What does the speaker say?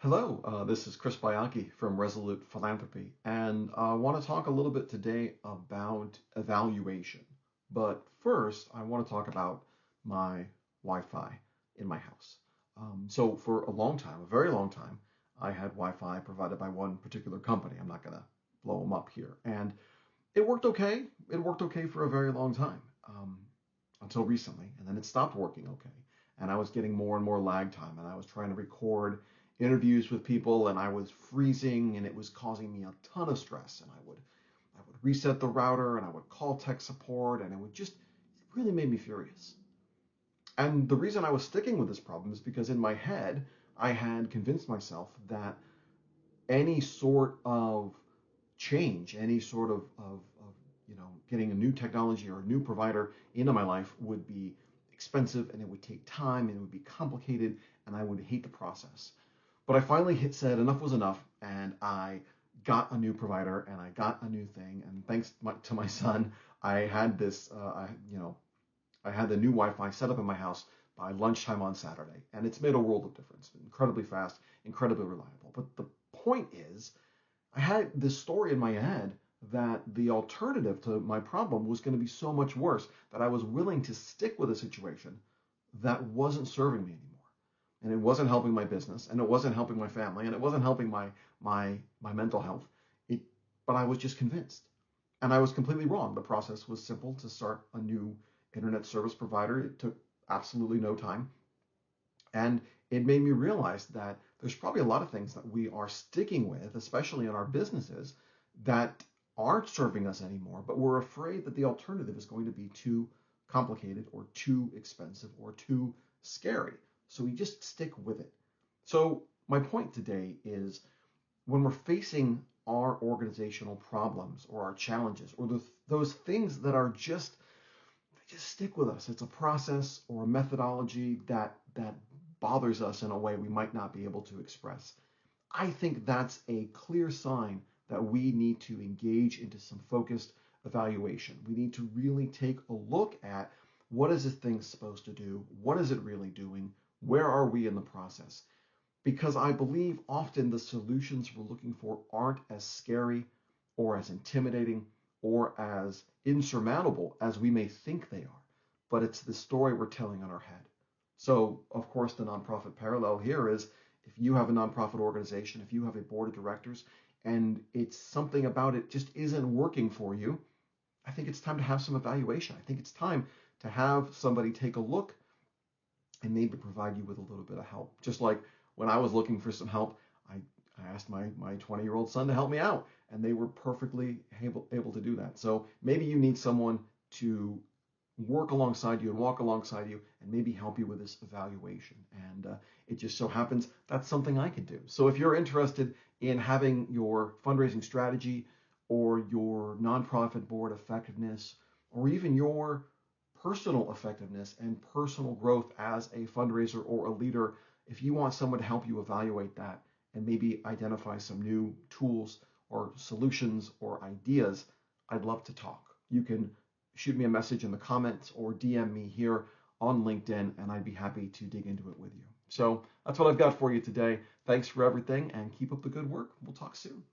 Hello, this is Chris Bianchi from Resolute Philanthropy, and I want to talk a little bit today about evaluation. But first, I want to talk about my Wi-Fi in my house. So for a long time, a very long time, I had Wi-Fi provided by one particular company. I'm not going to blow them up here, and it worked okay. It worked okay for a very long time, until recently, and then it stopped working okay. And I was getting more and more lag time, and I was trying to record interviews with people, and I was freezing, and it was causing me a ton of stress. And I would reset the router, and I would call tech support, and it really made me furious. And the reason I was sticking with this problem is because in my head, I had convinced myself that any sort of change, any sort of getting a new technology or a new provider into my life would be expensive and it would take time and it would be complicated and I would hate the process. But I finally said enough was enough, and I got a new provider and I got a new thing. And thanks to my son, I had I had the new Wi-Fi set up in my house by lunchtime on Saturday, and it's made a world of difference. Incredibly fast, incredibly reliable. But the point is, I had this story in my head that the alternative to my problem was going to be so much worse that I was willing to stick with a situation that wasn't serving me anymore. And it wasn't helping my business, and it wasn't helping my family, and it wasn't helping my mental health. It, but I was just convinced. And I was completely wrong. The process was simple to start a new internet service provider. It took absolutely no time. And it made me realize that there's probably a lot of things that we are sticking with, especially in our businesses, that aren't serving us anymore, but we're afraid that the alternative is going to be too complicated or too expensive or too scary. So we just stick with it. So my point today is when we're facing our organizational problems or our challenges or those things that are they just stick with us. It's a process or a methodology that bothers us in a way we might not be able to express. I think that's a clear sign that we need to engage into some focused evaluation. We need to really take a look at what is this thing supposed to do? What is it really doing? Where are we in the process? Because I believe often the solutions we're looking for aren't as scary or as intimidating or as insurmountable as we may think they are, but it's the story we're telling in our head. So, of course, the nonprofit parallel here is if you have a nonprofit organization, if you have a board of directors, and it's something about it just isn't working for you, I think it's time to have some evaluation. I think it's time to have somebody take a look and maybe provide you with a little bit of help. Just like when I was looking for some help, I asked my 20-year-old son to help me out, and they were perfectly able to do that. So maybe you need someone to work alongside you and walk alongside you and maybe help you with this evaluation. And it just so happens that's something I can do. So if you're interested in having your fundraising strategy or your nonprofit board effectiveness or even your personal effectiveness and personal growth as a fundraiser or a leader, if you want someone to help you evaluate that and maybe identify some new tools or solutions or ideas, I'd love to talk. You can shoot me a message in the comments or DM me here on LinkedIn, and I'd be happy to dig into it with you. So that's what I've got for you today. Thanks for everything, and keep up the good work. We'll talk soon.